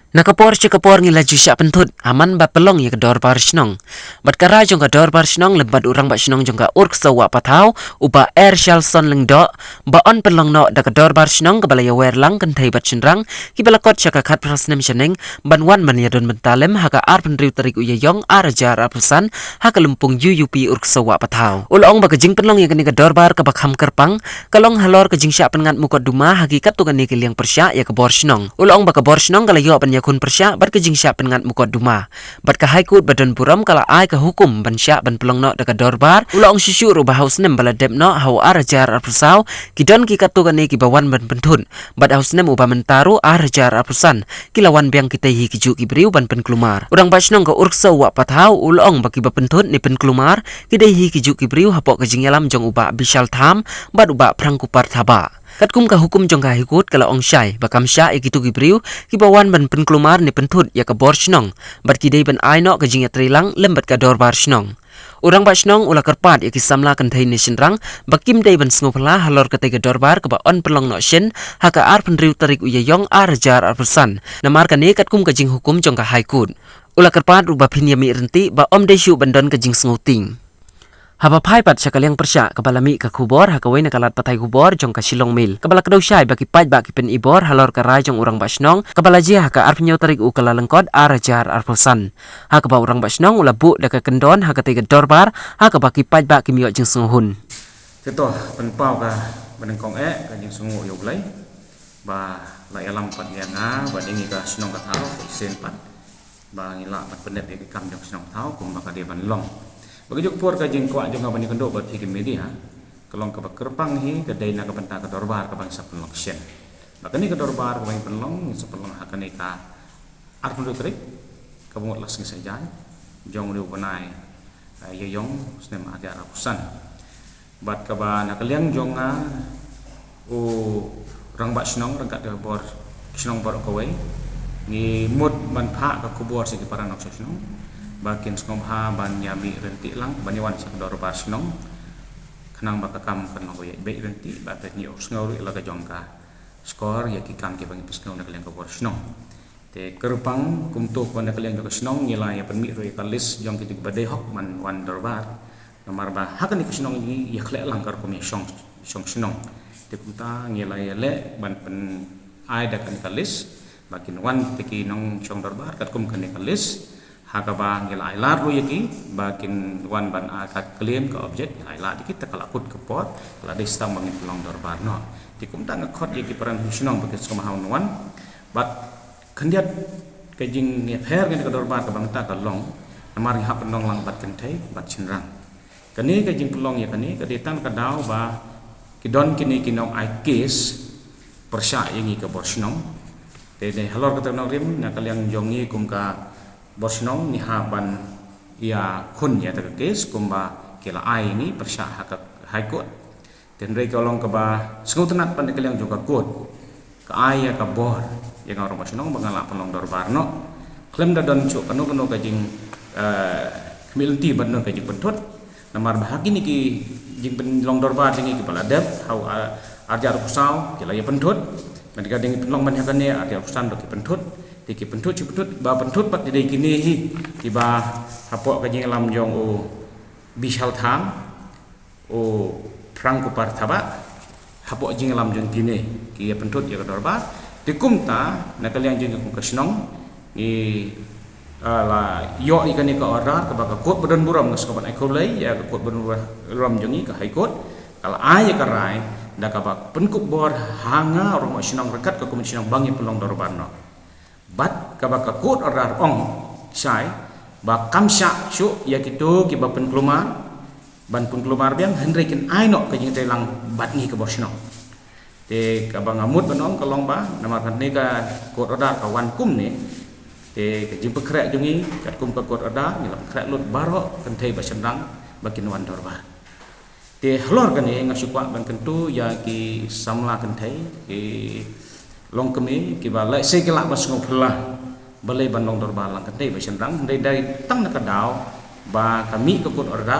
Nakapor siya kapor ngila jusya pentut aman ba pelong ya kedor bar sinong. Bat kara jong kedor bar sinong lebat urang ba sinong jong ka urk sawa patau uba air shal son leng do ba on pelong no da kedor bar sinong kabala ya wer lang kan thai bat sinrang kibala kot siya ka khat prasnem sineng ban wan man ya don mentalem haka ar penriu tarik uya yong ar jar apusan haka lumpung UUP urk sawa patau. Ulong ba kajing pelong ya kani kedor bar ka bakham kerpang kalong halor kajing sya pengat mukot duma hakikat tu kani kiliang persya ya kebor sinong. Ulong ba kebor sinong kala yo ban kun persya bat kejing sya pengat mukot duma bat ka haikut badan puram kala ai ka hukum ban sya ban pelong no daga dorbar ulong susu ru bahaus nem bala dep no hau arajar arpusau kidon ki katu kane ki bawan ban pentun bat haus nem uba mentaru arajar arpusan kilawan biang kita hi kiju ki briu ban pen klumar urang basnong ka urksa wa pathau ulong baki ba pentun ni pen klumar kidai hi kiju ki briu hapok kejing yalam jong uba bishal tham bat uba prangkupar thaba Katkum ka hukum jong ka hikut kala ong syai bakam sya ikitu gibriu kibawan ban penklumar ni pentut ya ka bor snong bat kidai ban aino ka jinga trilang lembat ka dor bar snong urang ba snong ula karpat ya kisamla kan thai ni sinrang bakim dai ban snopla halor ka tega dor bar ka ba on pelong no shin haka ar penriu tarik uya yong ar jar ar persan namar ka ne katkum ka jing hukum jong ka haikut ula karpat ruba phinya mi renti ba om desyu bandon ka jing sngoting Haba pai pat syakaliang persya kabala mi ka kubor hakawai na kalat patay kubor jong ka silong mil kabala kadaw syai baki paj baki pen ibor halor ka rai jong urang basnong kabala jia haka arp nyaw tarik u kala lengkod arajar arposan hakaba urang basnong ula bu daka kendon haka tiga dorbar haka baki paj baki miok jeng sunghun Ketua penpau ka benengkong ka jeng sungu yo blai ba la alam pat nga ba dingi ka snong ka thau sen pat ba ngila pat pendet ke kam jong snong thau kum ba ka dia ban long Begitu por ka jeng kwa jong abani kendo bat hiki media kalong ka kerpang hi ka dai na ka banta ka dorbar ka bangsa penlong syen bakani ka dorbar ka bang penlong sa penlong hakani ka arpun trik ka bungot lasing sajan jong riu panai yeyong snem ada rakusan bat ka ba na kaliang jong nga u rang ba snong rang ka de bor snong bor ka wei ni mut ban pha ka kubor si parang nok snong bakin skom ha ban yami renti lang baniwan sa dor bar snong kanang bakakam kan no ye be renti ba pet ni osngau ila ka jongka skor ya ki kam ke bang pisngau na kaliang ka bor snong te kerpang kumto ko na kaliang ka snong ngila ya permi ro ka list jong ki bade hok man wan dor bar nomor ba hakan ni snong ni ya khle lang kar ko mi song snong te kumta ngila ya le ban pen ai da kan ka list bakin wan te ki nong chong dor bar kat kum kan ka list Hakaba ngila ailar ru yaki bakin wan ban akat claim ka objek ailar dikit takalakut ke pot kala destam bangin pelong dor barno tikum tang khot yaki peran husnong bakin samahaun wan bat kendiat kejing ngeper ngen ka dor bar ka bangta ka long namar hap penong lang bat kentai bat chinrang kani kejing pelong ya kani ka detan ka daw ba kidon kini kinong ai case persya yangi ka borsnong te halor ka tanong rim na kaliang jongi kum ka Bosnong ni haban ya kun ya terkes kumba kila ai ni persya hak haikot dan rei kolong ke ba sengutenat pan kaliang juga kot ke ai ya ka bor yang orang Bosnong bangala pelong dor barno klem da don cuk kanu kajing milti ban kajing pentut namar bahagi ni ki jing pelong dor bar jing ki baladep hau arjar kusau kila ya pentut mendika ding pelong man hakane arjar kusan do ki pentut Tiki pentut ba pentut pat di kini hi tiba hapok kajing alam jong o bishal tham o prangkupar thaba hapok jing alam jong kini ki pentut ya kadorba tikum ta na kaliang jing kum kasnong i la yo ikani ka orar ka ba kot badan buram ngas ka ban aikolai ya kot badan buram jong i ka haikot kala ay ka rai da ka ba penkup bor hanga rom sinong rekat ka kum sinong bangi pelong dorbarno bat kabaka kot orar ong sai ba kamsya syu ya kitu ki ba pen klumar ban pun klumar biang hendrekin aino ka jing telang bat ni ka bosno te ka ba ngamut banong kalong ba namar kan ni ka kot orar ka wan kum ni te ka jing pekrek jungi kat kum ka kot orar ni lam krek lut baro kan thei ba senrang bakin wan dor ba te hlor kan ni ngasukwa ban kentu ya ki samla kan thei ki long kemi ki ba lai se ki lak bas ngopla balai bandong dor balang kan dei ba senrang dai tang na ka daw ba kami ka kot orga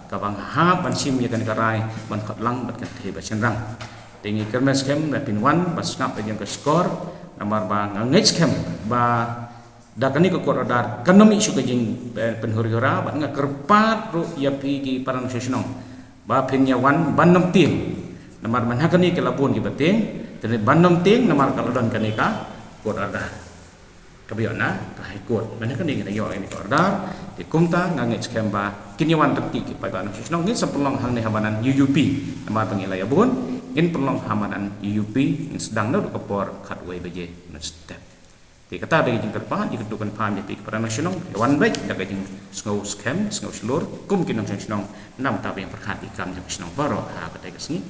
ka bang ha ban sim ya kan karai ban khat lang bat kan dei ba senrang tingi kermes kem na tin wan bas ngap yang ka skor namar ba ngai scam ba dakani ko kodar kanomi syu kajing penhuri-hura ba nga kerpat ru ya pi ki paran sesionong ba penyawan bandom ting namar manhakani ke labun ki bating tene bandom ting namar kalodon kanika kodar kabiona ka high court manhakani ke yo ini kodar di kumta ngai scam ba kinyawan tekti ki paran sesionong ngin sampelong hang ni hamanan UUP namar pengilai abun ngin pelong hamanan UUP ngin sedang do kapor khatway beje step di kata dari jing terpahan jika dukan paham ya pi kepada nasional one baik daga jing sngau scam sngau seluruh kum kinong nasional nam tabe yang perhati kam jing nasional baro ha kata kesini